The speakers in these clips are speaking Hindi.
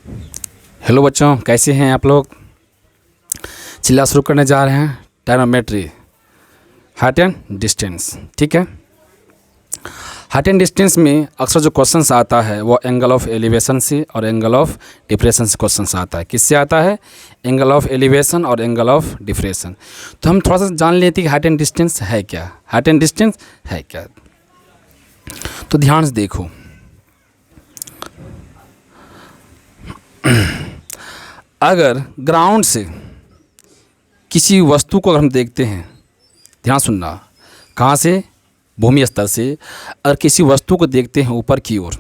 हेलो बच्चों, कैसे हैं आप लोग। चिल्ला शुरू करने जा रहे हैं ट्रिग्नोमेट्री, हाइट एंड डिस्टेंस। ठीक है, हाइट एंड डिस्टेंस में अक्सर जो क्वेश्चंस आता है वो एंगल ऑफ एलिवेशन से और एंगल ऑफ डिप्रेशन से क्वेश्चंस आता है। किससे आता है? एंगल ऑफ एलिवेशन और एंगल ऑफ डिप्रेशन। तो हम थोड़ा सा जान लेते हैं कि हाइट एंड डिस्टेंस है क्या, हाइट एंड डिस्टेंस है क्या। तो ध्यान से देखो, अगर ग्राउंड से किसी वस्तु को अगर हम देखते हैं, ध्यान सुनना, कहाँ से? भूमि स्तर से। अगर किसी वस्तु को देखते हैं ऊपर की ओर,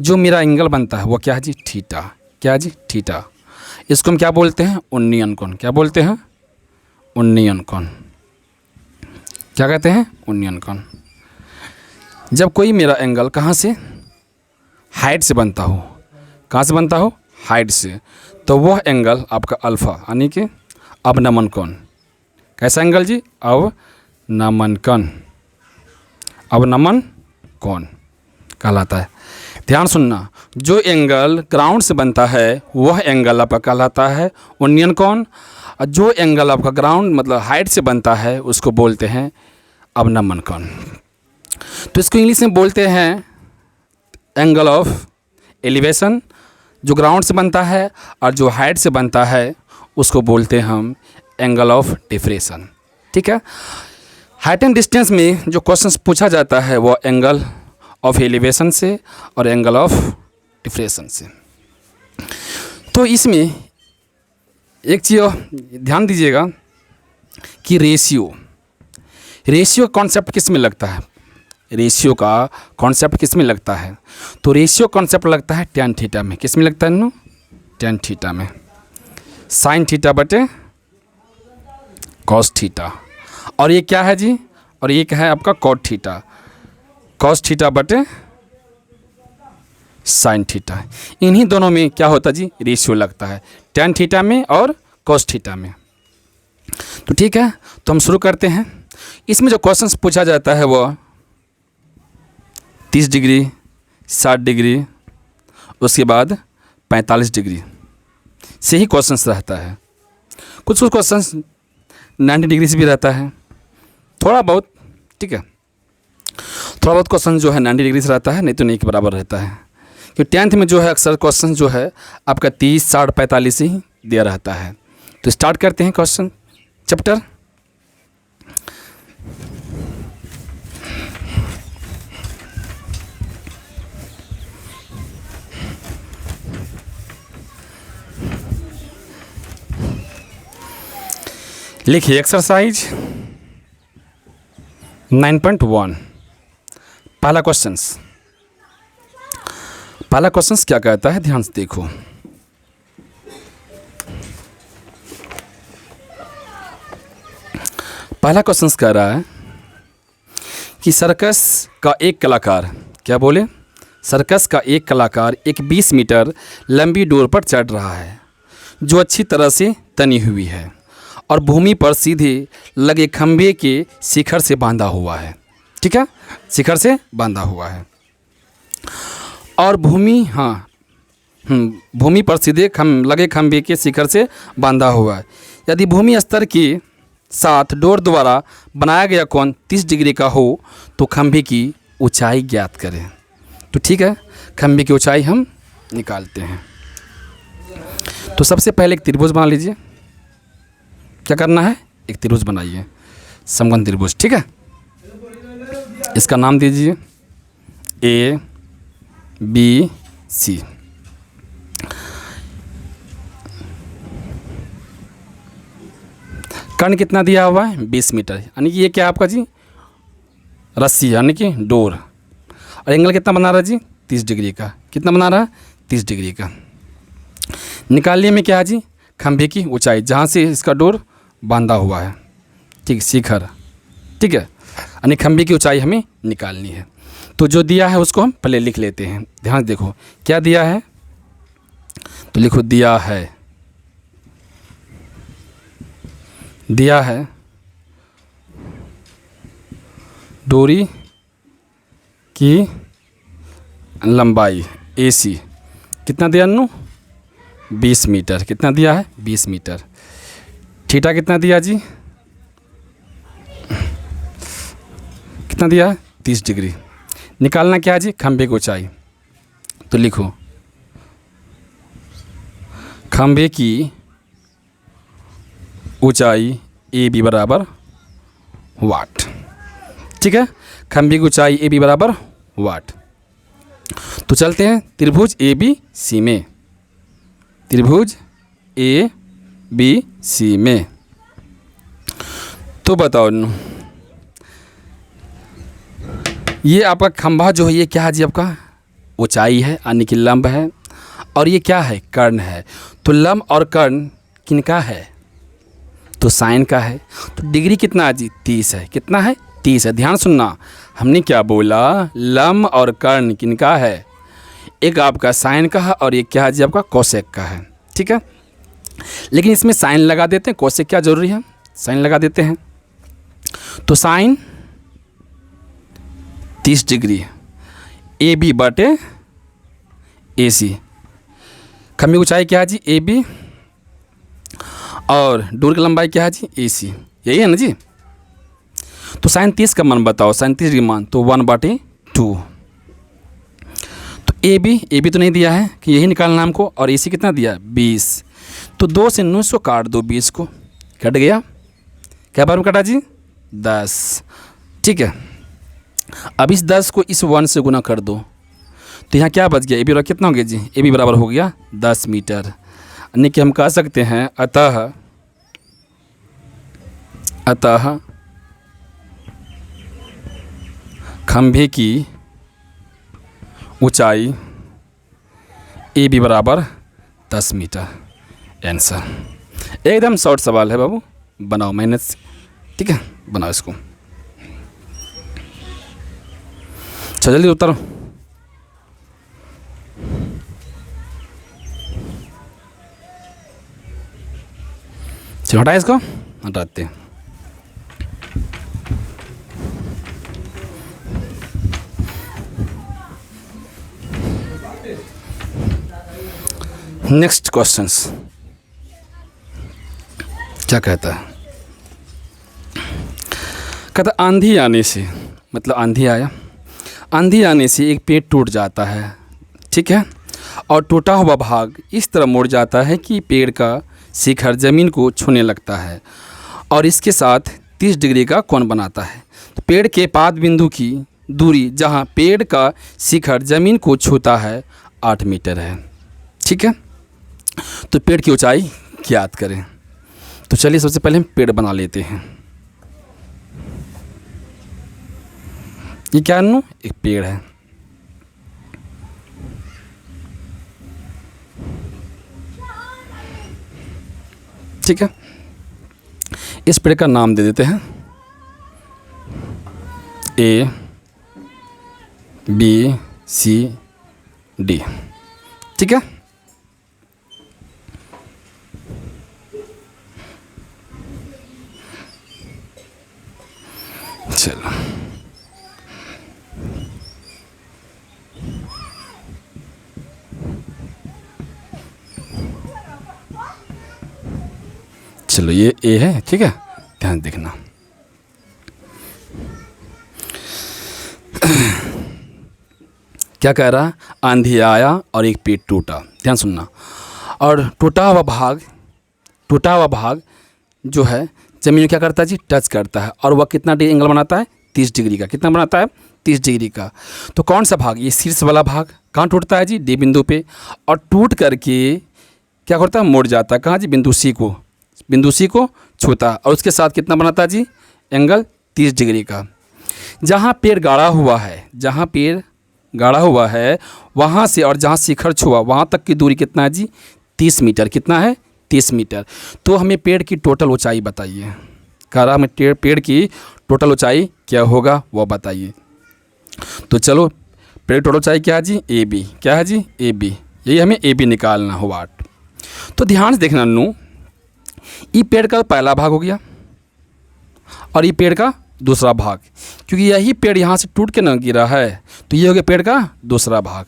जो मेरा एंगल बनता है वो क्या है जी? थीटा। क्या है जी? थीटा। इसको हम क्या बोलते हैं? उन्नयन कोण। क्या बोलते हैं? उन्नयन कोण। क्या कहते हैं? उन्नयन कोण। जब कोई मेरा एंगल कहाँ से? हाइट से बनता हो। कहाँ से बनता हो? हाइट से। तो वह एंगल आपका अल्फ़ा यानी कि अवनमन कोण। कैसा एंगल जी? अवनमन कोण। अवनमन कोण कहलाता है। ध्यान सुनना, जो एंगल ग्राउंड से बनता है वह एंगल आपका कहलाता है उन्नयन कोण, और जो एंगल आपका ग्राउंड मतलब हाइट से बनता है उसको बोलते हैं अवनमन कोण। तो इसको इंग्लिश में बोलते हैं एंगल ऑफ एलिवेशन। जो ग्राउंड से बनता है और जो हाइट से बनता है उसको बोलते हैं हम एंगल ऑफ डिप्रेशन। ठीक है, हाइट एंड डिस्टेंस में जो क्वेश्चंस पूछा जाता है वो एंगल ऑफ एलिवेशन से और एंगल ऑफ डिप्रेशन से। तो इसमें एक चीज़ ध्यान दीजिएगा कि रेशियो कॉन्सेप्ट किस में लगता है? रेशियो का कॉन्सेप्ट किस में लगता है? तो रेशियो कॉन्सेप्ट लगता है tan थीटा में। किस में लगता है? tan थीटा में। sin थीटा बटे cos थीटा। और ये क्या है जी? और ये क्या है आपका? cot theta. cos थीटा बटे sin थीटा। इन्हीं दोनों में क्या होता है जी? रेशियो लगता है, tan थीटा में और cos थीटा में। तो ठीक है, तो हम शुरू करते हैं। इसमें जो क्वेश्चंस पूछा जाता है वो 30 डिग्री, 60 डिग्री, उसके बाद 45 डिग्री से ही क्वेश्चंस रहता है। कुछ कुछ क्वेश्चंस 90 डिग्री से भी रहता है, थोड़ा बहुत। ठीक है, थोड़ा बहुत क्वेश्चन जो है 90 डिग्री से रहता है, नहीं तो नहीं के बराबर रहता है। क्योंकि 10th में जो है अक्सर क्वेश्चन जो है आपका 30, 60, 45 से ही दिया रहता है। तो स्टार्ट करते हैं क्वेश्चन चैप्टर। लिखिए एक्सरसाइज 9.1। पहला क्वेश्चंस क्या कहता है? ध्यान से देखो। पहला क्वेश्चंस कह रहा है कि सर्कस का एक कलाकार, क्या बोले? सर्कस का एक कलाकार एक 20 मीटर लंबी डोर पर चढ़ रहा है जो अच्छी तरह से तनी हुई है और भूमि पर सीधे लगे खंभे के शिखर से बांधा हुआ है। ठीक है, शिखर से बांधा हुआ है और भूमि पर सीधे लगे खंभे के शिखर से बांधा हुआ है। यदि भूमि स्तर के साथ डोर द्वारा बनाया गया कोण 30 डिग्री का हो तो खंभे की ऊंचाई ज्ञात करें। तो ठीक है, खंभे की ऊंचाई हम निकालते हैं। तो सबसे पहले एक त्रिभुज बना लीजिए। क्या करना है? एक त्रिभुज बनाइए, समकोण त्रिभुज। ठीक है, इसका नाम दीजिए ABC। कर्ण कितना दिया हुआ है? 20 मीटर, यानी कि ये क्या आपका जी? रस्सी, यानी कि डोर। और एंगल कितना बना रहा है जी? 30 डिग्री का। कितना बना रहा है? 30 डिग्री का। निकालने में क्या है जी? खंभे की ऊंचाई, जहाँ से इसका डोर बांधा हुआ है। ठीक, शिखर। ठीक है, यानी खंभे की ऊंचाई हमें निकालनी है। तो जो दिया है उसको हम पहले लिख लेते हैं। ध्यान देखो क्या दिया है, तो लिखो दिया है डोरी की लंबाई AC कितना दिया? 20 मीटर। कितना दिया है? 20 मीटर। थीटा कितना दिया जी? कितना दिया है? 30 डिग्री। निकालना क्या है जी? खंभे की ऊंचाई। तो लिखो खंभे की ऊंचाई ए बी बराबर वाट। ठीक है, खंभे की ऊंचाई ए बी बराबर वाट। तो चलते हैं त्रिभुज ए बी सी में। त्रिभुज ए बी सी में तो बताओ ये आपका खंभा जो है ये क्या है जी? आपका ऊंचाई है यानी कि लंब है, और ये क्या है? कर्ण है। तो लंब और कर्ण किनका है? तो साइन का है। तो डिग्री कितना है जी? 30 है। कितना है? 30 है। ध्यान सुनना, हमने क्या बोला? लंब और कर्ण किनका है? एक आपका साइन का है और एक क्या है जी? आपका कोसेक का है। ठीक है, लेकिन इसमें साइन लगा देते हैं, कोसेक क्या जरूरी है? साइन लगा देते हैं। तो साइन 30 डिग्री ए बी बटे ए सी। खंभे की ऊंचाई क्या है जी? ए बी, और डोर की लंबाई क्या है जी? ए सी। यही है ना जी? तो साइन 30 का मान बताओ, साइन 30 का मान तो 1/2। तो ए बी तो नहीं दिया है कि यही निकालना हमको, और ए सी कितना दिया? 20। तो 2 से 9 को काट दो, 20 को कट गया। क्या बार में कटा जी? 10। ठीक है, अब इस 10 को इस 1 से गुना कर दो, तो यहाँ क्या बच गया? ए बी बराबर कितना हो गया जी? ए बी बराबर हो गया 10 मीटर। यानी कि हम कह सकते हैं अतः खंभे की ऊंचाई ए बी बराबर 10 मीटर। आंसर एकदम शॉर्ट सवाल है बाबू, बनाओ मेहनत से। ठीक है, बनाओ इसको। चलो जल्दी उतारो। चलो हटाए इसको, हटाते हैं। नेक्स्ट क्वेश्चंस क्या कहता है? कहता आंधी आने से, मतलब आंधी आया, आंधी आने से एक पेड़ टूट जाता है। ठीक है, और टूटा हुआ भाग इस तरह मुड़ जाता है कि पेड़ का शिखर ज़मीन को छूने लगता है, और इसके साथ 30 डिग्री का कोण बनाता है। तो पेड़ के पाद बिंदु की दूरी जहाँ पेड़ का शिखर ज़मीन को छूता है 8 मीटर है। ठीक है, तो पेड़ की ऊंचाई ज्ञात करें। तो चलिए सबसे पहले हम पेड़ बना लेते हैं। ये क्या है? एक पेड़ है। ठीक है, इस पेड़ का नाम दे देते हैं A B C D। ठीक है, चलो चलो ये ए है। ठीक है, ध्यान देखना। क्या कह रहा? आंधी आया और एक पेड़ टूटा। ध्यान सुनना, और टूटा हुआ भाग जो है ज़मीन में क्या करता है जी? टच करता है, और वह कितना डिग्री एंगल बनाता है? 30 डिग्री का। कितना बनाता है? 30 डिग्री का। तो कौन सा भाग? ये शीर्ष वाला भाग। कहाँ टूटता है जी? डी बिंदु पे, और टूट करके क्या करता है? मुड़ जाता है। कहाँ जी? बिंदु सी को छूता है, और उसके साथ कितना बनाता है जी? एंगल 30 डिग्री का। जहाँ पेड़ गाड़ा हुआ है वहाँ से और जहाँ शिखर छुआ वहाँ तक की दूरी कितना है जी? 30 मीटर। कितना है? 30 मीटर। तो हमें पेड़ की टोटल ऊंचाई बताइए। कह रहा हमें पेड़ की टोटल ऊंचाई क्या होगा वो बताइए। तो चलो पेड़ की टोटल ऊंचाई क्या है जी? A B. क्या है जी? A B. यही हमें ए बी निकालना हो वाट। तो ध्यान से देखना नू, ये पेड़ का पहला भाग हो गया और ये पेड़ का दूसरा भाग, क्योंकि यही पेड़ यहाँ से टूट के ना गिरा है, तो ये हो गया पेड़ का दूसरा भाग।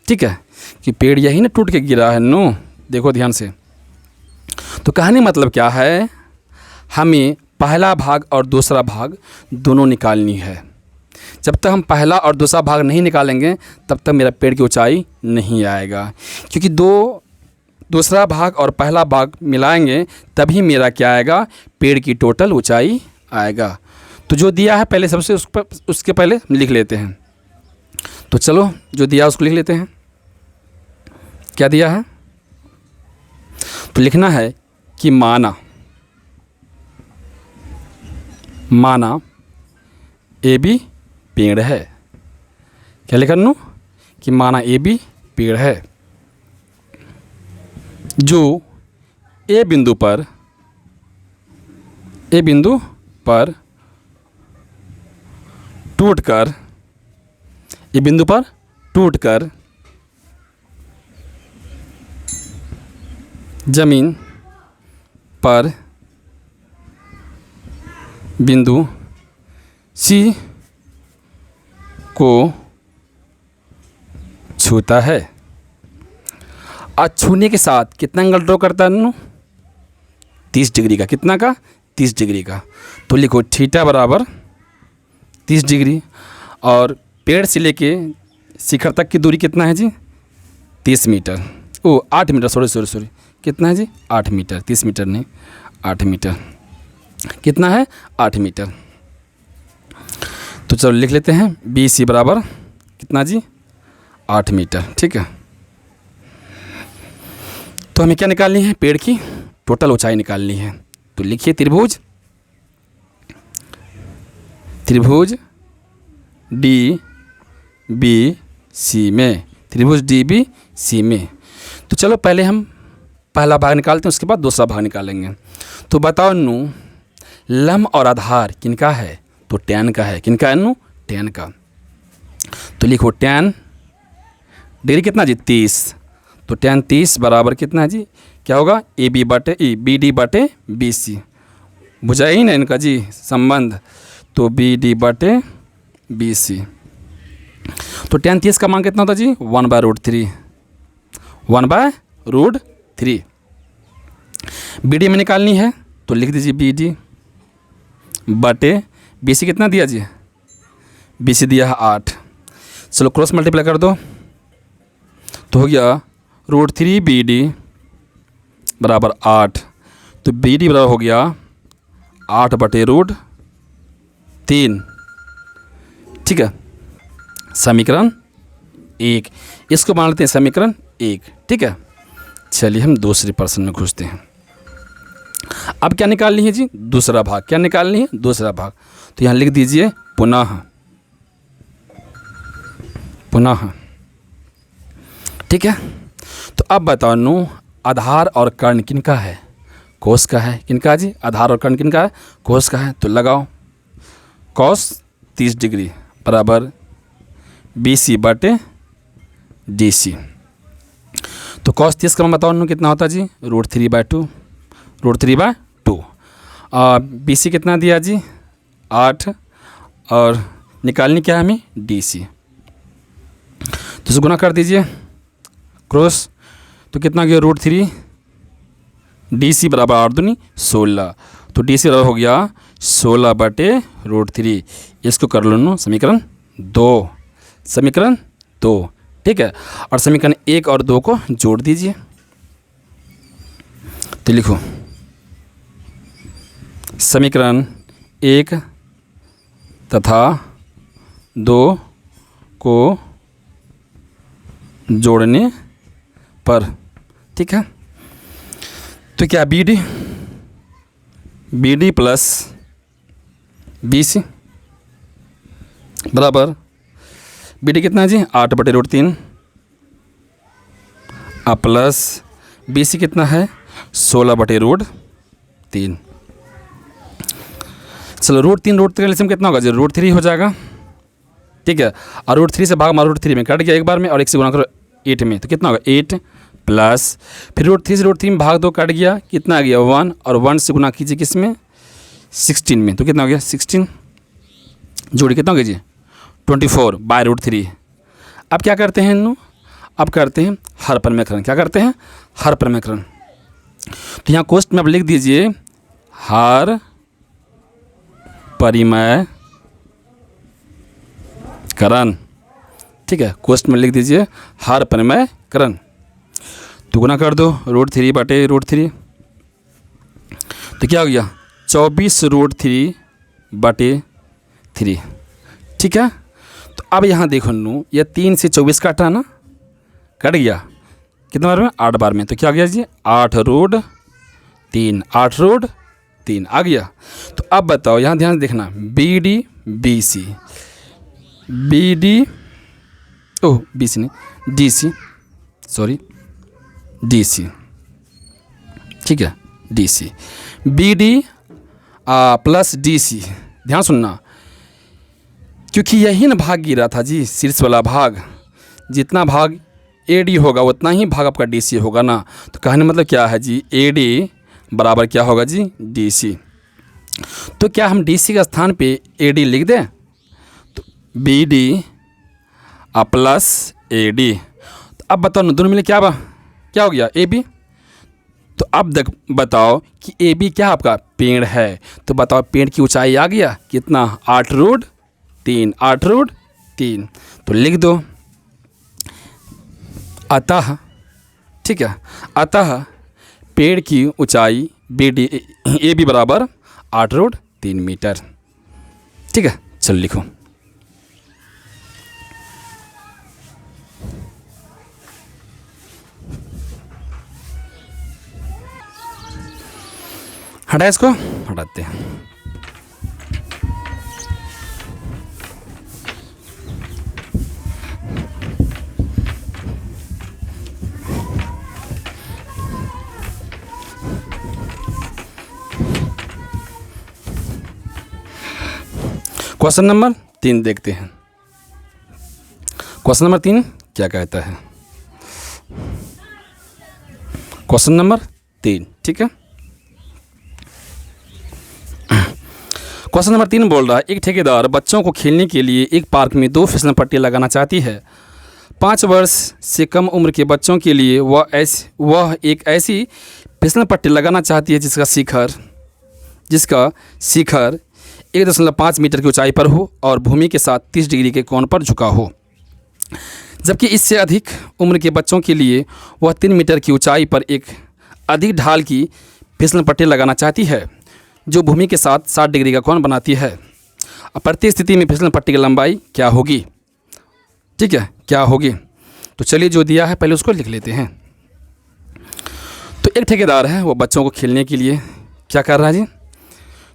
ठीक है, कि पेड़ यही ना टूट के गिरा है नो, देखो ध्यान से। तो कहने मतलब क्या है, हमें पहला भाग और दूसरा भाग दोनों निकालनी है। जब तक हम पहला और दूसरा भाग नहीं निकालेंगे तब तक मेरा पेड़ की ऊंचाई नहीं आएगा, क्योंकि दूसरा भाग और पहला भाग मिलाएंगे तभी मेरा क्या आएगा, पेड़ की टोटल ऊंचाई आएगा। तो जो दिया है पहले सबसे उसके पहले लिख लेते हैं। तो चलो जो दिया उसको लिख लेते हैं। क्या दिया है, तो लिखना है कि माना ए बी पेड़ है। क्या लिखा नू, कि माना ए बी पेड़ है जो ए बिंदु पर टूटकर जमीन पर बिंदु सी को छूता है। और छूने के साथ कितना एंगल ड्रॉ करता है नू, 30 डिग्री का। कितना का, 30 डिग्री का। तो लिखो थीटा बराबर 30 डिग्री। और पेड़ से लेके शिखर तक की दूरी कितना है जी, 30 मीटर। 8 मीटर, सॉरी कितना है जी, 8 मीटर। 30 मीटर नहीं, 8 मीटर। कितना है, 8 मीटर। तो चलो लिख लेते हैं बी सी बराबर कितना जी, 8 मीटर। ठीक है। तो हमें क्या निकालनी है, पेड़ की टोटल ऊंचाई निकालनी है। तो लिखिए त्रिभुज डी बी सी में, त्रिभुज डी बी सी में। तो चलो पहले हम पहला भाग निकालते हैं, उसके बाद दूसरा भाग निकालेंगे। तो बताओ नू, लंब और आधार किनका है, तो टैन का है। किनका है नू, टैन का। तो लिखो टैन डिग्री कितना जी, 30। तो टैन 30 बराबर कितना है जी, क्या होगा, ए बी बटे बी डी बटे बी सी। बुझा ही ना इनका जी संबंध। तो बी डी बटे बी सी। तो टैन 30 का मान कितना होता जी, 1/√3। 1/√3। बी डी में निकालनी है तो लिख दीजिए बी डी बटे बी सी। कितना दिया जी, बी सी दिया है 8। चलो क्रॉस मल्टीप्लाई कर दो तो हो गया √3 बी डी बराबर 8। तो बी डी बराबर हो गया 8/√3। ठीक है, समीकरण 1। इसको मान लेते हैं समीकरण 1। ठीक है, चलिए हम दूसरे प्रश्न में घुसते हैं। अब क्या निकालनी है जी, दूसरा भाग। क्या निकालनी है, दूसरा भाग। तो यहाँ लिख दीजिए पुनः। ठीक है। तो अब बताओ नू, आधार और कर्ण किनका है, कोस का है। किनका जी, आधार और कर्ण किनका है, कोस का है। तो लगाओ कॉस 30 डिग्री बराबर बी सी बटे डी सी। तो कॉस 30 का बताओ नू कितना होता जी, √3/2। बी सी कितना दिया जी, 8। और निकालनी क्या है हमें, डी सी। तो इसे गुना कर दीजिए क्रॉस। तो कितना गया, √3 डी सी बराबर 8 दूनी 16। तो डी सी बराबर हो गया 16/√3। इसको कर लो नो समीकरण 2। ठीक है। और समीकरण 1 और 2 को जोड़ दीजिए। तो लिखो समीकरण 1 तथा 2 को जोड़ने पर। ठीक है। तो क्या B D plus B C बराबर, बी डी कितना है जी, 8/√3 प्लस बी सी कितना है, 16/√3। चलो √3 का एलसीएम कितना होगा जी, √3 हो जाएगा। ठीक है। और √3 से भाग मारो, √3 में कट गया एक बार में, और 1 से गुना करो 8 में। तो कितना होगा 8 प्लस फिर √3 से √3 भाग 2 कट गया, कितना आ गया 1। और 1 से गुना कीजिए किस में, 16 में। तो कितना हो गया 16 जोड़ी कितना हो गया जी, 24/√3। अब क्या करते हैं इन्हों, अब करते हैं हर परिमेयकरण। क्या करते हैं? हर परिमेयकरण। तो यहाँ क्वेश्चन में आप लिख दीजिए हर परिमेयकरण। ठीक है, क्वेश्चन में लिख दीजिए हर परिमेयकरण। तो गुना कर दो √3/√3। तो क्या हो गया? 24√3/3। ठीक है, तो अब यहाँ देखो नू, ये 3 से 24 काटा ना, कट गया कितने बार में? 8 बार में। तो क्या आ गया जी? 8√3, 8√3 आ गया। तो अब बताओ, यहाँ ध्यान से देखना, BD BC, BD ओह BC नहीं, DC, सॉरी DC। ठीक है, DC, BD प्लस DC। ध्यान सुनना, क्योंकि यही ना भाग गिरा था जी, शीर्ष वाला भाग। जितना भाग AD होगा उतना ही भाग आपका DC होगा ना। तो कहने मतलब क्या है जी? AD बराबर क्या होगा जी? DC। तो क्या हम DC के स्थान पे AD लिख दें? तो BD प्लस AD। तो अब बताओ ना, दोनों मिले क्या हो गया? AB। तो अब बताओ कि AB क्या आपका? पेड़ है। तो बताओ पेड़ की ऊंचाई आ गया कितना? 8√3, 8√3। तो लिख दो अतः, ठीक है, अतः पेड़ की ऊंचाई AB बराबर 8√3 मीटर। ठीक है, चलो लिखो। हटा, इसको हटाते हैं। क्वेश्चन नंबर 3 देखते हैं। क्वेश्चन नंबर 3 क्या कहता है? क्वेश्चन नंबर 3, ठीक है। क्वेश्चन नंबर 3 बोल रहा है, एक ठेकेदार बच्चों को खेलने के लिए एक पार्क में 2 फिसल पट्टी लगाना चाहती है। 5 वर्ष से कम उम्र के बच्चों के लिए वह एक ऐसी फिसल पट्टी लगाना चाहती है जिसका शिखर 1.5 मीटर की ऊंचाई पर हो और भूमि के साथ 30 डिग्री के कोण पर झुका हो। जबकि इससे अधिक उम्र के बच्चों के लिए वह 3 मीटर की ऊंचाई पर एक अधिक ढाल की फिसल पट्टी लगाना चाहती है जो भूमि के साथ 60 डिग्री का कोण बनाती है। अब प्रत्येक स्थिति में फिसल पट्टी की लंबाई क्या होगी? ठीक है, क्या होगी? तो चलिए जो दिया है पहले उसको लिख लेते हैं। तो एक ठेकेदार है, वो बच्चों को खेलने के लिए क्या कर रहा है जी?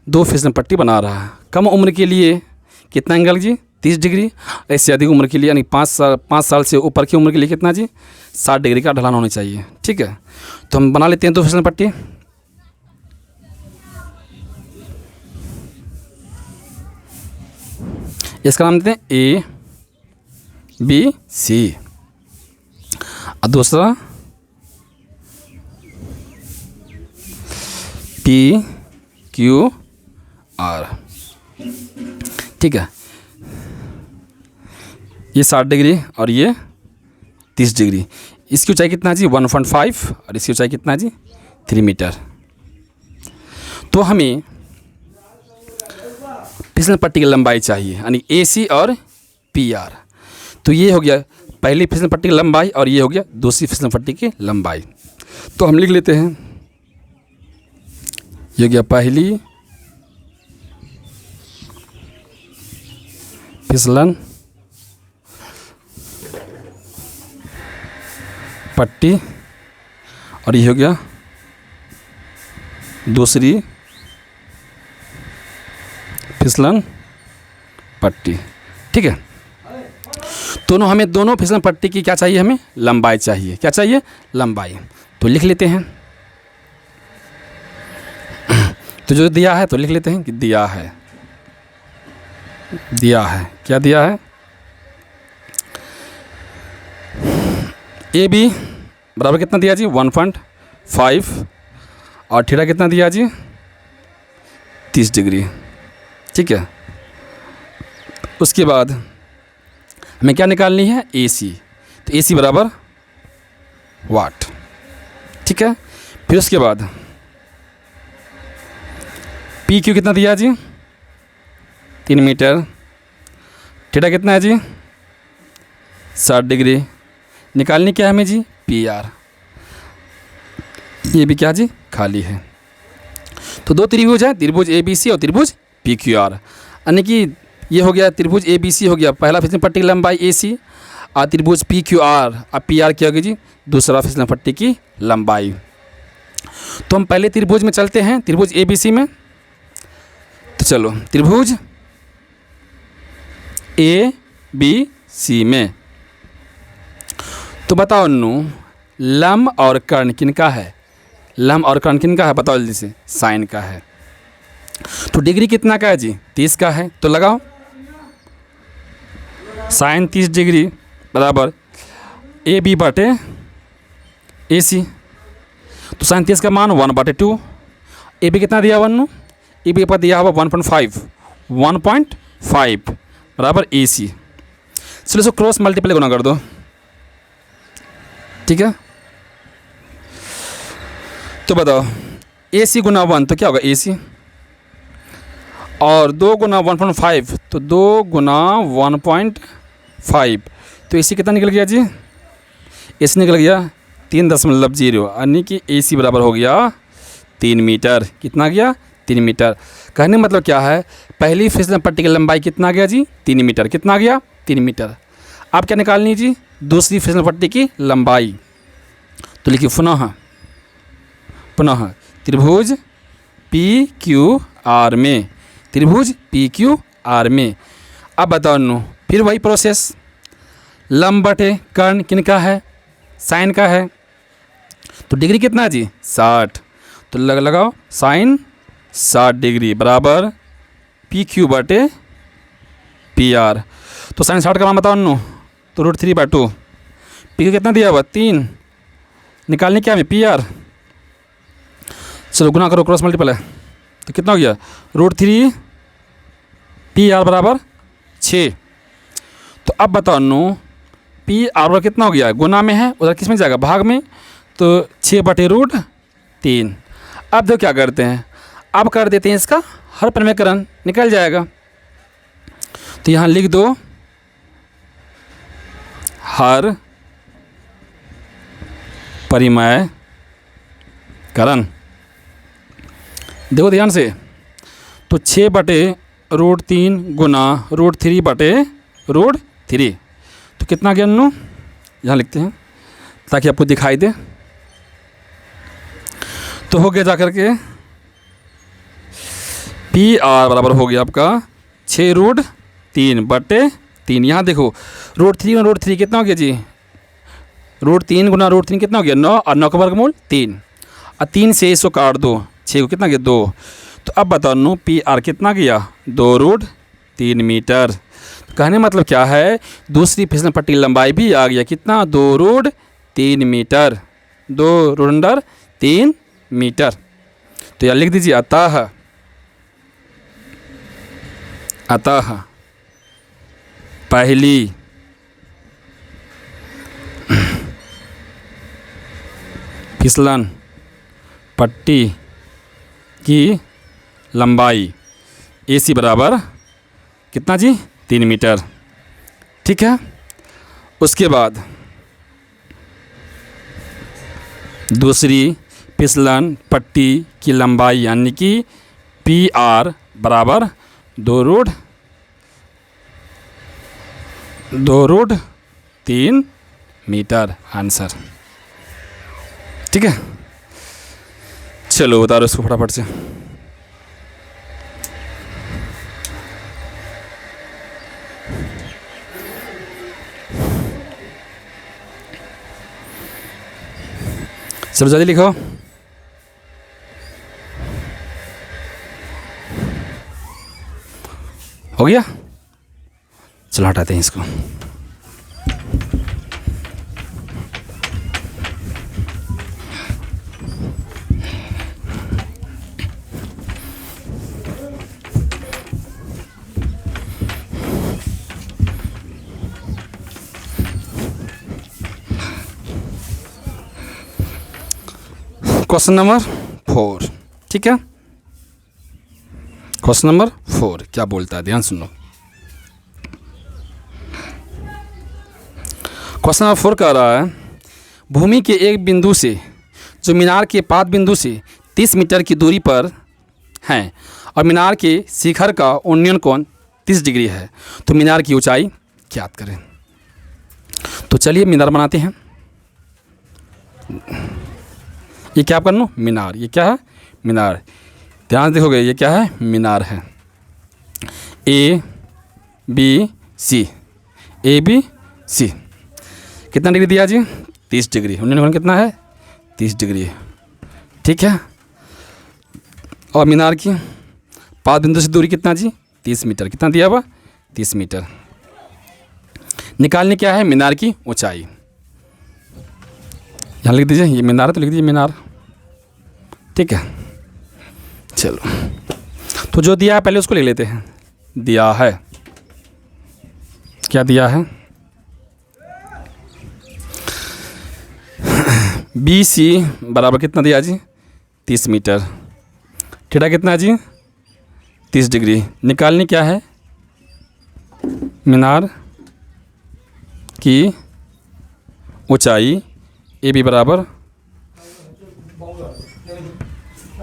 2 फिसल पट्टी बना रहा है। कम उम्र के लिए कितना एंगल जी? 30 डिग्री। ऐसे अधिक उम्र के लिए यानी 5 साल से ऊपर की उम्र के लिए कितना जी? 60 डिग्री का ढलान होना चाहिए। ठीक है, तो हम बना लेते हैं 2 फिसल पट्टी। इसका नाम देते हैं ABC और दूसरा PQR। ठीक है, ये 60 डिग्री और ये 30 डिग्री। इसकी ऊंचाई कितना जी? 1.5 और इसकी ऊंचाई कितना जी? 3 मीटर। तो हमें फिसल पट्टी की लंबाई चाहिए यानी AC और PR। तो ये हो गया पहली फिसल पट्टी की लंबाई और ये हो गया दूसरी फिसल पट्टी की लंबाई। तो हम लिख लेते हैं, ये हो गया पहली फिसलन पट्टी और ये हो गया दूसरी फिसलन पट्टी। ठीक है, हमें दोनों फिसलन पट्टी की क्या चाहिए? हमें लंबाई चाहिए। क्या चाहिए? लंबाई। तो लिख लेते हैं। तो जो दिया है तो लिख लेते हैं कि दिया है क्या दिया है? AB बराबर कितना दिया जी? 1.5 और थीटा कितना दिया जी? 30 डिग्री। ठीक है, उसके बाद हमें क्या निकालनी है? AC। तो AC बराबर वाट। ठीक है, फिर उसके बाद पी क्यू कितना दिया जी, 3 मीटर। थीटा कितना है जी, 60 डिग्री। निकालनी क्या है हमें जी, पी आर। ये भी क्या जी, खाली है। तो दो त्रिभुज है, त्रिभुज ए बी सी और त्रिभुज पी क्यू आर। यानी कि ये हो गया त्रिभुज ए बी सी हो गया पहला फिसलन पट्टी की लंबाई ए सी, और त्रिभुज पी क्यू आर अब पी आर क्या होगी जी, दूसरा फिसलन पट्टी की लंबाई। तो हम पहले त्रिभुज में चलते हैं, त्रिभुज ए बी सी में। तो चलो त्रिभुज ए बी सी में, तो बताओ अन्नू लंब और कर्ण किनका है, लंब और कर्ण किनका है, बताओ जल्दी से, साइन का है। तो डिग्री कितना का है जी, 30 का है। तो लगाओ साइन 30 डिग्री बराबर ए बी बटे ए सी। तो साइन 30 का मान 1/2। ए बी कितना दिया हुआ अन्नू, ए बी पर दिया हुआ 1.5 बराबर ए सी। चलो इसको क्रॉस मल्टीप्लाई गुना कर दो। ठीक है, तो बताओ ए सी गुना 1 तो क्या होगा ए सी, और 2 गुना 1.5 तो 2 गुना 1.5, तो ए सी कितना निकल गया जी, ए सी निकल गया 3.0, यानी कि ए सी बराबर हो गया 3 मीटर। कितना गया, 3 मीटर। कहने मतलब क्या है, पहली फिसलन पट्टी की लंबाई कितना गया जी, 3 मीटर। कितना गया, 3 मीटर। आप क्या निकालनी जी, दूसरी फिसलन पट्टी की लंबाई। तो लिखिए पुनः त्रिभुज पी क्यू आर में, त्रिभुज पी क्यू आर में। अब बताओ नो, फिर वही प्रोसेस, लंब बटे कर्ण किनका है, साइन का है। तो डिग्री कितना है जी, 60। तो लगाओ साइन 60 डिग्री बराबर पी क्यू बटे पी आर। तो साइन 60 का मान बताओ नो, तो √3/2। पी क्यू कितना दिया हुआ, 3। निकालने क्या हमें, पी आर। चलो गुना करो, क्रॉस मल्टीपल है, तो कितना हो गया, √3 पी आर बराबर 6। तो अब बताओ नो, पी आर बराबर कितना हो गया, गुना में है, उधर किस में जाएगा, भाग में। तो 6/√3। अब देखो क्या करते हैं, अब कर देते हैं इसका हर परिमेयकरण, निकल जाएगा। तो यहाँ लिख दो हर परिमेयकरण। देखो ध्यान से, तो 6/√3 गुना √3/√3, तो कितना गया नो, यहाँ लिखते हैं ताकि आपको दिखाई दे। तो हो गया जा करके पी आर बराबर हो गया आपका 6√3/3। यहाँ देखो √3 गुना √3 कितना हो गया जी, √3 गुना √3 कितना हो गया, 9, और 9 का वर्गमूल 3, और 3 से इसको काट दो, 6 को कितना गया 2। तो अब बताओ नो, पी आर कितना गया, 2√3 मीटर। तो कहने मतलब क्या है, दूसरी फिसलन पट्टी की लंबाई भी आ गया कितना, 2√3 मीटर, 2√3 मीटर। तो यहाँ लिख दीजिए अतः पहली फिसलन पट्टी की लंबाई ए सी बराबर कितना जी, 3 मीटर। ठीक है, उसके बाद दूसरी फिसलन पट्टी की लंबाई यानी कि पी आर बराबर 2√3 मीटर आंसर। ठीक है, चलो उतारो इसको फटाफट से। चलो जल्दी लिखो। हो गया, चलो हटाते हैं इसको। क्वेश्चन नंबर 4, ठीक है। क्वेश्चन नंबर 4 क्या बोलता है, ध्यान सुनो। क्वेश्चन नंबर 4 कह रहा है भूमि के एक बिंदु से जो मीनार के पाद बिंदु से 30 मीटर की दूरी पर है और मीनार के शिखर का उन्नयन कोण 30 डिग्री है, तो मीनार की ऊंचाई ज्ञात करें। तो चलिए मीनार बनाते हैं। ये क्या आप करना, मीनार, ये क्या है, मीनार। ध्यान से देखोगे, ये क्या है, मीनार है। A B C, A B C कितना डिग्री दिया जी, 30 डिग्री। उन्नयन कोण कितना है, 30 डिग्री, ठीक है। और मीनार की पाद बिंदु से दूरी कितना जी, 30 मीटर। कितना दिया हुआ, 30 मीटर। निकालने क्या है, मीनार की ऊंचाई। यहाँ लिख दीजिए, ये मीनार है तो लिख दीजिए मीनार, ठीक है। चलो, तो जो दिया है पहले उसको लिख लेते हैं। दिया है, क्या दिया है, बी सी बराबर कितना दिया जी, 30 मीटर। थीटा कितना जी, 30 डिग्री। निकालनी क्या है, मीनार की ऊंचाई। ए बी बराबर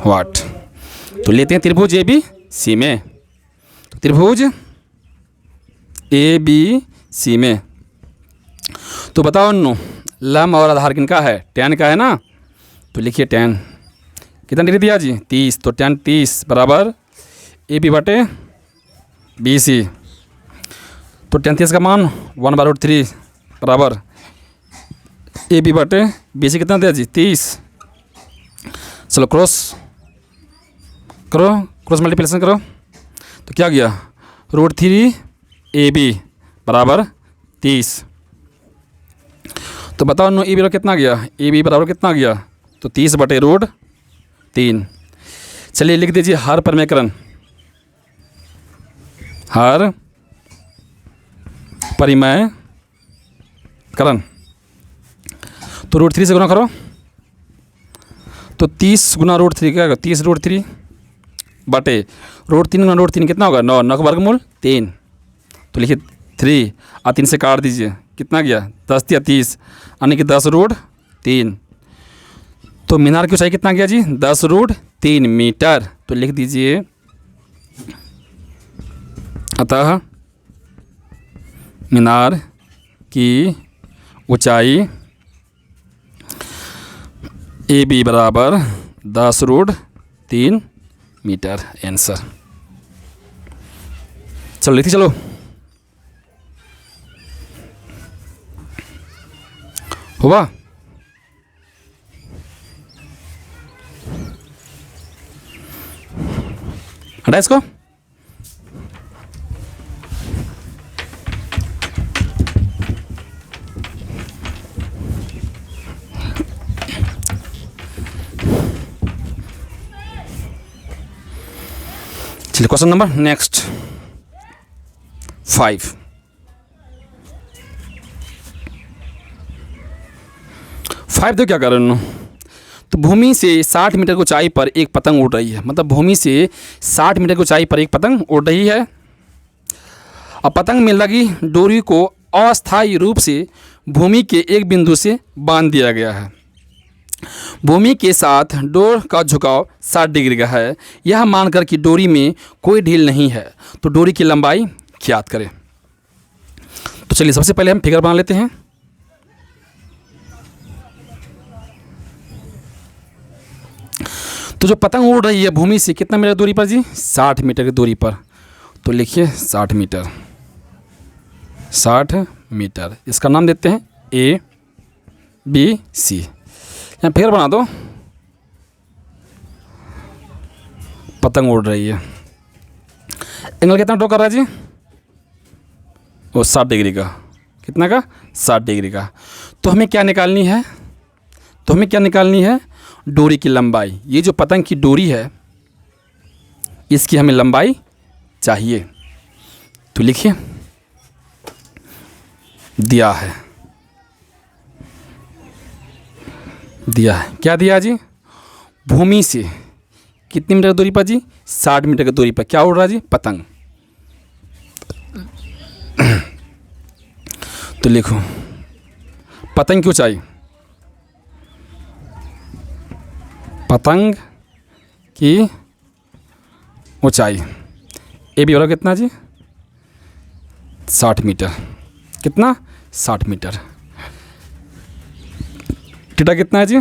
वाट। तो लेते हैं त्रिभुज ए बी सी में। तो त्रिभुज ए बी सी में, तो बताओ नो लंब और आधार किनका है, tan का है ना। तो लिखिए tan कितना डिग्री दिया जी, 30। तो tan 30 बराबर ए बी बटे बी सी। तो tan 30 का मान 1/√3 बराबर ए बी बटे बी सी। कितना दिया जी, 30। चलो क्रॉस करो, क्रॉस मल्टीप्लिकेशन करो, तो क्या गया, √3 ए बी बराबर 30। तो बताओ नो ए बी बराबर कितना गया, ए बी बराबर कितना गया, तो 30 बटे √3। चलिए लिख दीजिए हर परिमेयकरण, हर परिमेयकरण। तो √3 से गुना करो, तो 30 गुना √3 क्या होगा, 30 √3 बटे √3 गुना √3 कितना होगा, 9, 9 का वर्गमूल 3। तो लिखिए 3 और 3 से काट दीजिए, कितना गया, 10 या 30, यानी कि 10√3। तो मीनार की ऊंचाई कितना गया जी, 10√3 मीटर। तो लिख दीजिए अतः मीनार की ऊंचाई ए बी बराबर 10√3 मीटर। आंसर। चलो लिखिए, चलो हुआ। हटा इसको। चलिए क्वेश्चन नंबर नेक्स्ट 5। तो क्या कर रहे हो, तो भूमि से 60 मीटर की ऊंचाई पर एक पतंग उड़ रही है। मतलब भूमि से 60 मीटर की ऊंचाई पर एक पतंग उड़ रही है और पतंग में लगी डोरी को अस्थायी रूप से भूमि के एक बिंदु से बांध दिया गया है। भूमि के साथ डोर का झुकाव 60 डिग्री का है। यह मानकर कि डोरी में कोई ढील नहीं है, तो डोरी की लंबाई ज्ञात करें। तो चलिए सबसे पहले हम फिगर बना लेते हैं। तो जो पतंग उड़ रही है भूमि से कितना मीटर दूरी पर जी, 60 मीटर की दूरी पर। तो लिखिए 60 मीटर, 60 मीटर। इसका नाम देते हैं ए बी सी। यहाँ फिगर बना दो, पतंग उड़ रही है। एंगल कितना ड्रॉ कर रहा है जी, वो 60 डिग्री का। कितना का, 60 डिग्री का। तो हमें क्या निकालनी है, डोरी की लंबाई। ये जो पतंग की डोरी है इसकी हमें लंबाई चाहिए। तो लिखिए दिया है, क्या दिया जी, भूमि से कितनी मीटर की दूरी पर जी? 60 मीटर की दूरी पर क्या उड़ रहा है जी? पतंग। तो लिखो पतंग की ऊंचाई, पतंग की ऊंचाई ए बी बराबर कितना जी? 60 मीटर। कितना? 60 मीटर। थीटा कितना है जी?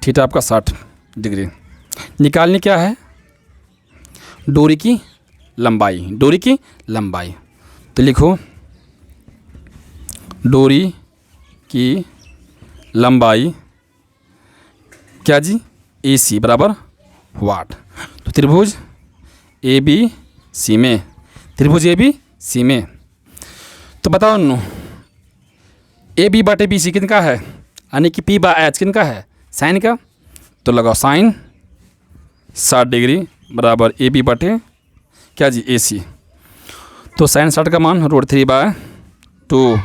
थीटा आपका 60 डिग्री। निकालनी क्या है? डोरी की लंबाई, डोरी की लंबाई। तो लिखो डोरी की लंबाई क्या जी? ए सी बराबर वाट। तो त्रिभुज ए बी सी में, त्रिभुज ए बी सी में, तो बताओ नो ए बी बटे बी सी किनका है? यानी कि पी बाय एच किनका है? साइन का। तो लगाओ साइन 60 डिग्री बराबर ए बी बटे क्या जी? ए सी। तो साइन 60 का मान √3/2।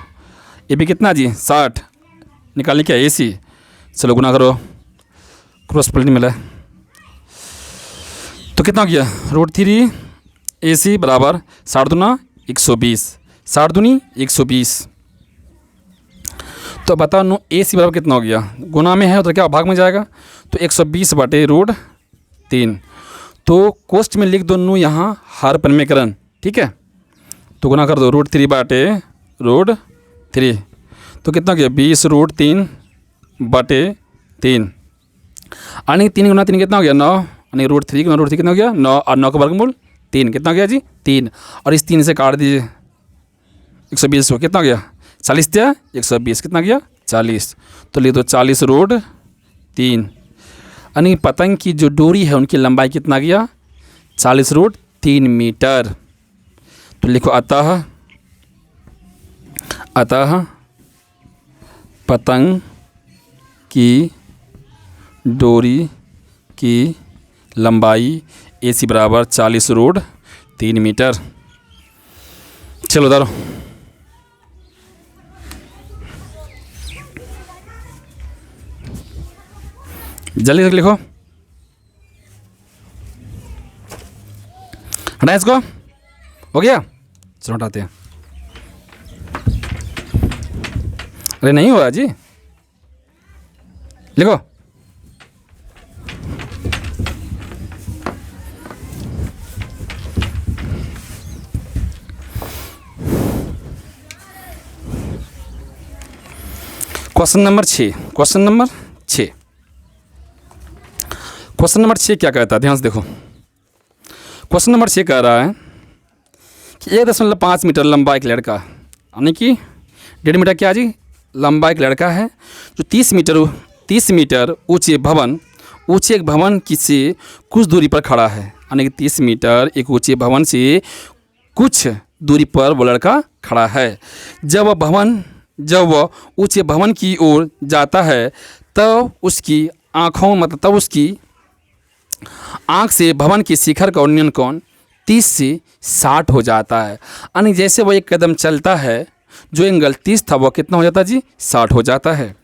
ए बी कितना जी? 60। निकालने क्या? ए सी। चलो गुना करो, क्रॉस पलटी मिला तो कितना हो गया? √3 ए सी बराबर 60 दूना 120, 60 दूनी 120। तो बताओ नो ए सी बराबर कितना हो गया? गुना में है तो क्या भाग में जाएगा? तो 120 बटे √3। तो कोष्ठ में लिख दो नो यहाँ हर परिमेकरण, ठीक है। तो गुना कर दो √3 बटे √3। तो कितना हो गया? 20 √3 बटे 3। यानी 3 गुना 3 कितना हो गया? 9। यानी √3 गुना √3 कितना हो गया? 9। और 9 का वर्गमूल 3 कितना हो गया जी? 3। और इस 3 से काट दीजिए 120 को, कितना हो गया? 40 दिया 120 कितना गया? 40। तो लिख दो 40 √3। यानी पतंग की जो डोरी है उनकी लंबाई कितना गया? 40 √3 मीटर। तो लिखो अतः पतंग की डोरी की लंबाई ए सी बराबर 40 √3 मीटर। चलो उधर जल्दी से लिखो, हटाए इसको। हो गया? चलो हटाते हैं। अरे नहीं हुआ जी, लिखो। Question number 6, question number 6, question number 6 क्या कहता है? ध्यान से देखो। क्वेश्चन नंबर 6 कह रहा है कि 1.5 मीटर लंबा एक लड़का, यानी कि 1.5 मीटर क्या जी? लंबा एक लड़का है जो 30 मीटर ऊंचे एक भवन की से कुछ दूरी पर खड़ा है। यानी कि 30 मीटर एक ऊंचे भवन से कुछ दूरी पर वो लड़का खड़ा है। जब वह ऊंचे भवन की ओर जाता है तब उसकी आँख से भवन के शिखर का उन्नयन कोण 30 से 60 हो जाता है। यानी जैसे वो एक कदम चलता है, जो एंगल 30 था वो कितना हो जाता है जी? 60 हो जाता है।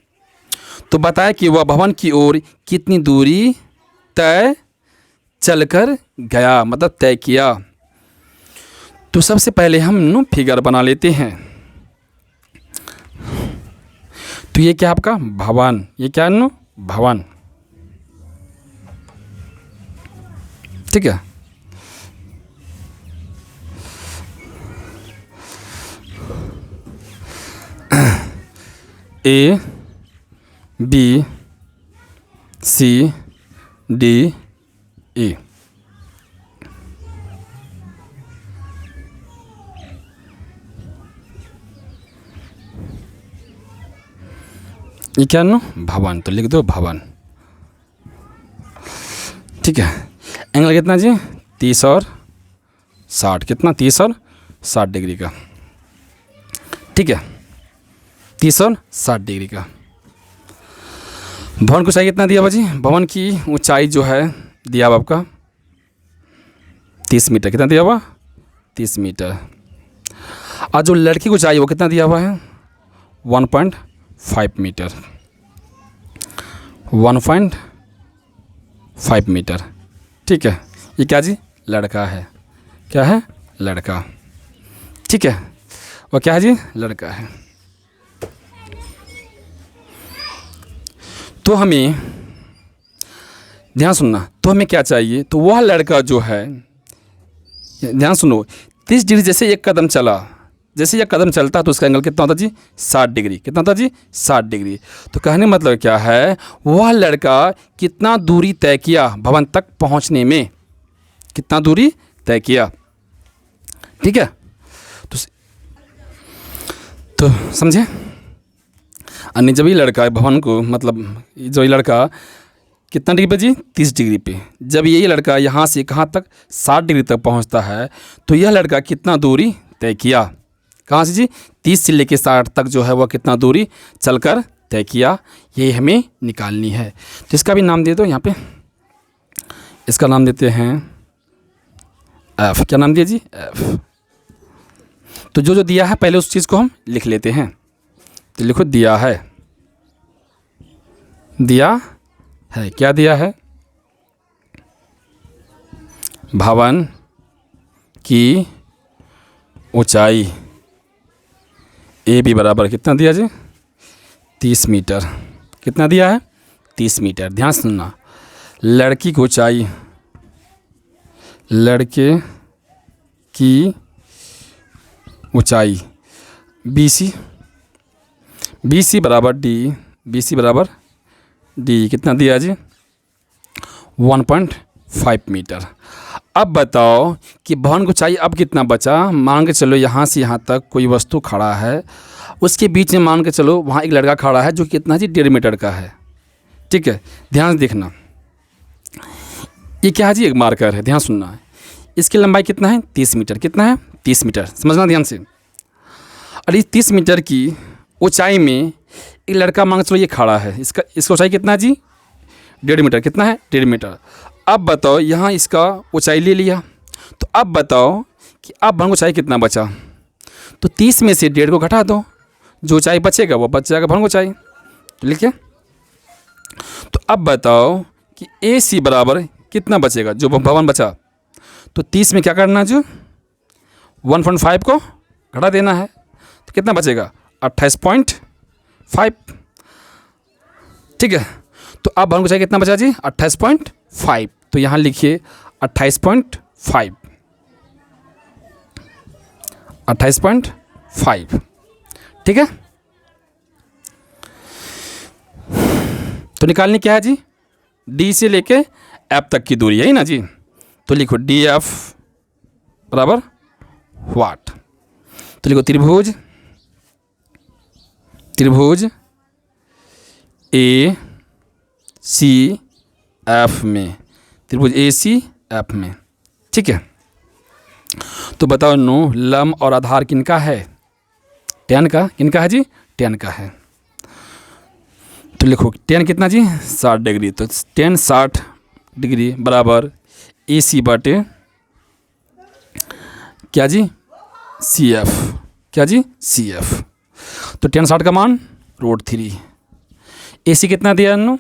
तो बताया कि वह भवन की ओर कितनी दूरी तय चलकर गया, मतलब तय किया। तो सबसे पहले हम फिगर बना लेते हैं। तो ये क्या आपका भवन, ये क्या है? भवन, ठीक है। A B C D E। ये क्या भवन, तो लिख दो भवन, ठीक है। एंगल कितना जी? 30 और 60। कितना? 30 और 60 डिग्री का, ठीक है। 30 और 60 डिग्री का। भवन की ऊंचाई कितना दिया हुआ जी? भवन की ऊंचाई जो है दिया हुआ आपका 30 मीटर। कितना दिया हुआ? 30 मीटर। और जो लड़की की ऊंचाई वो कितना दिया हुआ है? 1.5 मीटर। 1.5 5 मीटर। ठीक है, ये क्या जी, लड़का है। क्या है, लड़का। ठीक है, वो क्या है जी, लड़का है। तो हमें ध्यान सुनना, तो हमें क्या चाहिए, तो वह लड़का जो है, ध्यान सुनो, 30 डिग्री जैसे एक कदम चला, जैसे एक कदम चलता तो उसका एंगल कितना होता जी, 60 डिग्री। कितना होता जी, 60 डिग्री। तो कहने मतलब क्या है, वह लड़का कितना दूरी तय किया भवन तक पहुंचने में, कितना दूरी तय किया। ठीक है, तो समझे। अन्य जब ये लड़का भवन को, मतलब जो ये लड़का कितना डिग्री पे जी, 30 डिग्री पे, जब ये लड़का यहाँ से कहाँ तक, 60 डिग्री तक पहुँचता है, तो यह लड़का कितना दूरी तय किया, कहाँ से जी, 30 से लेकर 60 तक जो है वह कितना दूरी चलकर तय किया, ये हमें निकालनी है। तो इसका भी नाम दे दो यहाँ पे, इसका नाम देते हैं एफ। क्या नाम दिया जी, एफ। तो जो जो दिया है पहले उस चीज़ को हम लिख लेते हैं। तो लिखो, दिया है, दिया है, क्या दिया है, भवन की ऊंचाई ए बी बराबर कितना दिया जी, 30 मीटर। कितना दिया है, 30 मीटर। ध्यान सुनना, लड़की की ऊंचाई, लड़के की ऊंचाई BC, BC बराबर डी, BC बराबर डी। कितना दिया जी, 1.5 मीटर। अब बताओ कि भवन को चाहिए, अब कितना बचा, मान के चलो यहाँ से यहाँ तक कोई वस्तु खड़ा है, उसके बीच में मान के चलो वहाँ एक लड़का खड़ा है जो कितना जी, 1.5 मीटर का है। ठीक है, ध्यान से देखना, ये क्या है जी, एक मार्कर है। ध्यान सुनना है, इसकी लंबाई कितना है, 30 मीटर। कितना है, 30 मीटर। समझना ध्यान से। और इस 30 मीटर की ऊंचाई में एक लड़का मान के चलो ये खड़ा है, इसका ऊंचाई कितना है जी, 1.5 मीटर। कितना है, 1.5 मीटर। अब बताओ यहाँ इसका ऊंचाई ले लिया, तो अब बताओ कि अब भवन ऊंचाई कितना बचा, तो 30 में से 1.5 को घटा दो, जो ऊंचाई बचेगा वो बच जाएगा भवन ऊंचाई। तो लिखिए, तो अब बताओ कि AC बराबर कितना बचेगा, जो भवन बचा, तो 30 में क्या करना जो 1.5 को घटा देना है, तो कितना बचेगा, 28.5। ठीक है, तो अब भवन ऊंचाई कितना बचा जी, 28.5। तो यहाँ लिखिए 28.5, 28.5। ठीक है, तो निकालनी क्या है जी, D से लेके F तक की दूरी है ना जी। तो लिखो DF बराबर वाट। तो लिखो त्रिभुज, त्रिभुज ACF में, त्रिभुज ACF में। ठीक है, तो बताओ नो, लंब और आधार किनका है, tan का। किनका है जी, tan का है। तो लिखो tan कितना जी, 60 डिग्री। तो tan 60 डिग्री बराबर AC बटे क्या जी, CF। क्या जी, CF। तो tan 60 का मान √3। AC कितना दिया नो,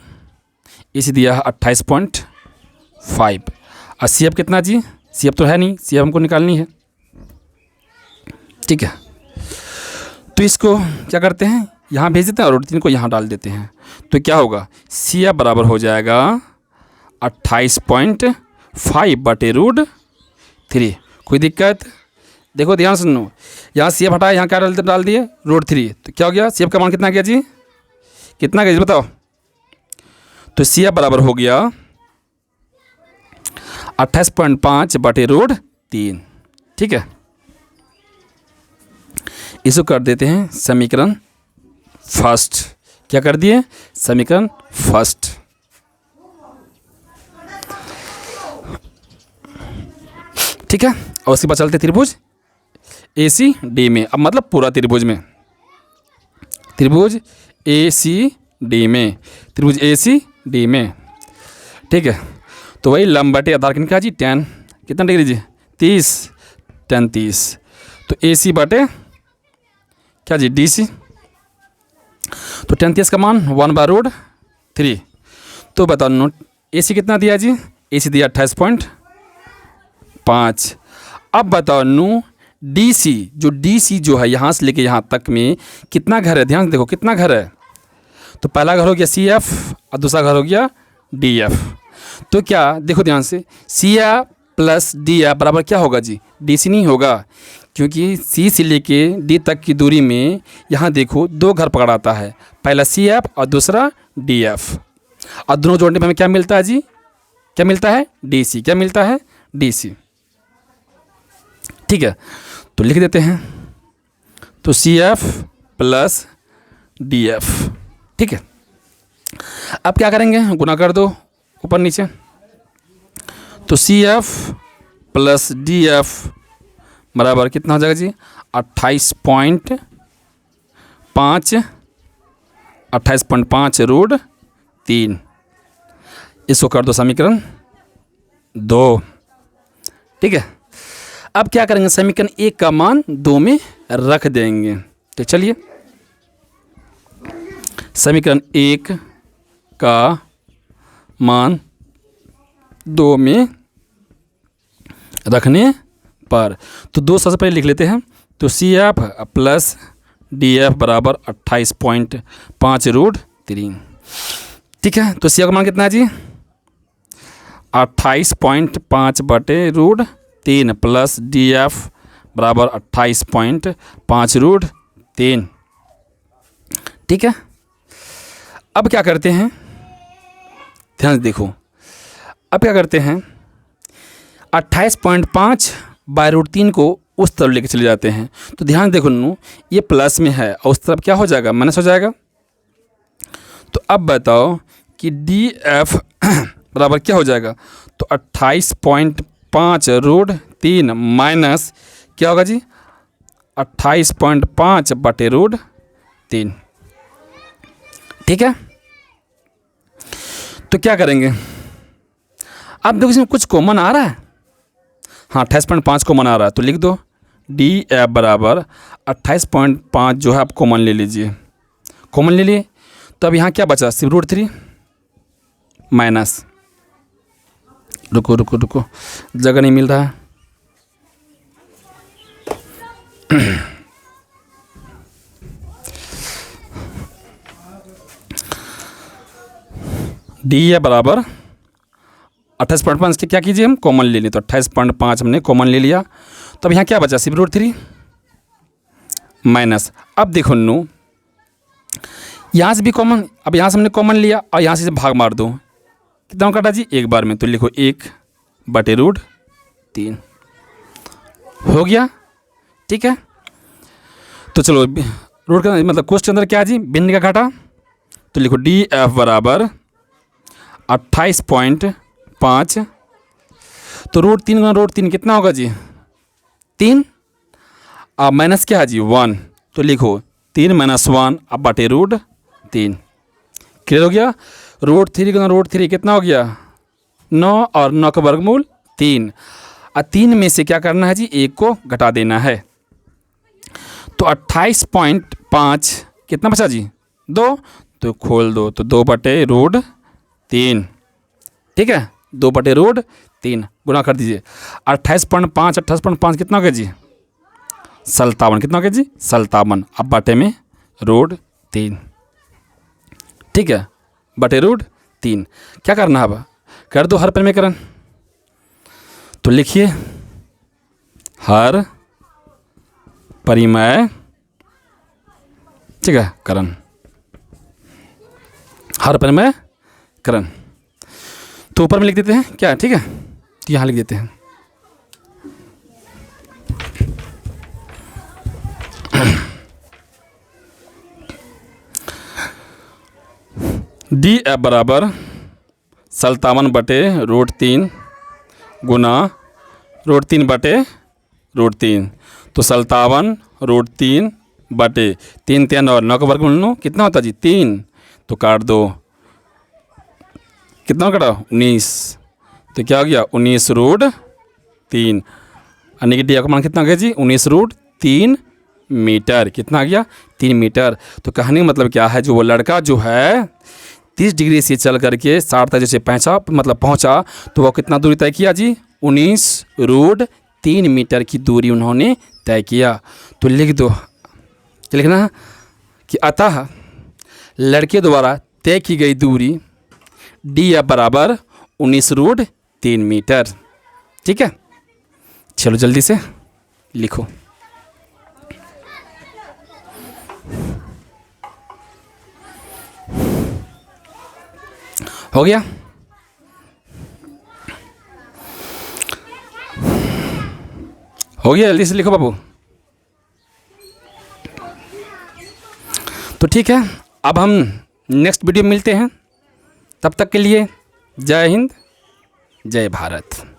AC दिया है 28.5। और CF कितना जी, CF तो है नहीं, CF हमको निकालनी है। ठीक है, तो इसको क्या करते हैं, यहाँ भेज देते हैं और √3 को यहाँ डाल देते हैं। तो क्या होगा, CF बराबर हो जाएगा 28.5 बटे √3। कोई दिक्कत, देखो ध्यान सुनो, यहाँ CF हटाया, यहाँ क्या डाल दिए, √3। तो क्या हो गया, CF का मान कितना गया जी, कितना गया जी बताओ। तो CF बराबर हो गया 28.5 बटे √3। ठीक है, इसको कर देते हैं समीकरण फर्स्ट। क्या कर दिए, समीकरण फर्स्ट। ठीक है, और उसके बाद चलते त्रिभुज ACD में। अब मतलब पूरा त्रिभुज में, त्रिभुज ACD में, त्रिभुज ACD में। ठीक है, तो वही लंब बटे आधार किनका जी, tan कितना डिग्री जी, 30, tan 30। तो AC बटे क्या जी, DC। तो tan 30 का मान 1/√3। तो बताओ नो, AC कितना दिया जी? AC दिया 28.5। अब बताओ नू DC, जो DC जो है यहाँ से लेके यहाँ तक में कितना घर है? ध्यान से देखो कितना घर है। तो पहला घर हो गया CF और दूसरा घर हो गया DF। तो क्या देखो ध्यान से, CF प्लस DF बराबर क्या होगा जी? DC नहीं होगा, क्योंकि C से लेके D तक की दूरी में यहाँ देखो दो घर पकड़ाता है, पहला CF और दूसरा DF, और दोनों जोड़ने पर हमें क्या मिलता है जी? क्या मिलता है? DC। क्या मिलता है? DC। ठीक है, तो लिख देते हैं, तो CF प्लस DF। ठीक है, अब क्या करेंगे? गुना कर दो ऊपर नीचे, तो CF प्लस DF बराबर कितना हो जाएगा जी? 28.5 रूट 3। इसको कर दो समीकरण 2। ठीक है, अब क्या करेंगे? समीकरण 1 का मान 2 में रख देंगे। तो चलिए समीकरण 1 का मान 2 में रखने पर, तो 2 सबसे पहले लिख लेते हैं। तो CF प्लस DF बराबर 28.5 रूट 3। ठीक है, तो CF का मान कितना है जी? 28.5 बटे रूट 3 प्लस DF बराबर 28.5 रूट 3। ठीक है, अब क्या करते हैं? ध्यान से देखो, अब क्या करते हैं? 28.5 बाय रूट 3 को उस तरफ लेके चले जाते हैं। तो ध्यान देखो नू, ये प्लस में है और उस तरफ क्या हो जाएगा? माइनस हो जाएगा। तो अब बताओ कि DF बराबर क्या हो जाएगा? तो 28.5 रूट 3 माइनस क्या होगा जी? 28.5 बटे रूट 3। ठीक है, तो क्या करेंगे? अब देखो इसमें कुछ कॉमन आ रहा है। हाँ, 28.5 कॉमन आ रहा है, तो लिख दो DF बराबर 28.5 जो है आप कॉमन ले लीजिए। कॉमन ले लिए, तो अब यहाँ क्या बचा? सिर्फ रूट 3 माइनस, रुको रुको रुको, जगह नहीं मिल रहा है। DF बराबर 28.5 के क्या कीजिए? हम कॉमन ले लें, तो 28.5 हमने कॉमन ले लिया। तो अब यहाँ क्या बचा? सिर्फ रूट 3 माइनस, अब देखो नो, यहाँ से भी कॉमन, अब यहाँ से हमने कॉमन लिया और यहाँ से भाग मार दो, कितना काटा जी? एक बार में, तो लिखो 1 बटे रूट 3 हो गया। ठीक है, तो चलो रूट का मतलब क्वेश्चन अंदर क्या है जी? भिन्न का घाटा, तो लिखो DF बराबर 28.5, तो रूट 3 गुना रूट 3 कितना होगा जी? 3, अब माइनस क्या है जी? 1, तो लिखो 3 माइनस 1 अब बटे रूट 3। क्लियर हो गया? रूट 3 गुना रूट 3 कितना हो गया? 9, और 9 का वर्गमूल 3, और 3 में से क्या करना है जी? 1 को घटा देना है। तो 28.5 कितना बचा जी? 2, तो खोल दो, तो 2 बटे रूट 3। ठीक है, 2 बटे रूट 3 गुना कर दीजिए। 28.5 कितना हो गया जी? 57। कितना हो गया जी? 57, अब बटे में रूट 3। ठीक है, बटे रूट 3। क्या करना है अब? कर दो हर परिमेयकरण, तो लिखिए हर परिमेय, ठीक है, करण, हर परिमेय करण। तो ऊपर में लिख देते हैं क्या? ठीक है, तो यहाँ लिख देते हैं DF बराबर 57 बटे रूट 3 गुना रूट 3 बटे रूट 3, तो 57 रूट 3 बटे 3 3 और 9 का वर्गमूल 9 कितना होता है जी? 3, तो काट दो, कितना कटा? 19, तो क्या हो गया? 19 रूट 3, यानी कि DF का मान कितना गया जी? 19 रूट 3 मीटर। कितना आ गया? 3 मीटर। तो कहने का मतलब क्या है? जो वो लड़का जो है 30 डिग्री से चल करके 60 तक जैसे पहुँचा तो वह कितना दूरी तय किया जी? 19√3 मीटर की दूरी उन्होंने तय किया। तो लिख दो, क्या लिखना है कि अतः लड़के द्वारा तय की गई दूरी डी बराबर 19√3 मीटर। ठीक है, चलो जल्दी से लिखो। हो गया? हो गया, जल्दी से लिखो बाबू। तो ठीक है, अब हम नेक्स्ट वीडियो में मिलते हैं। तब तक के लिए जय हिंद, जय भारत।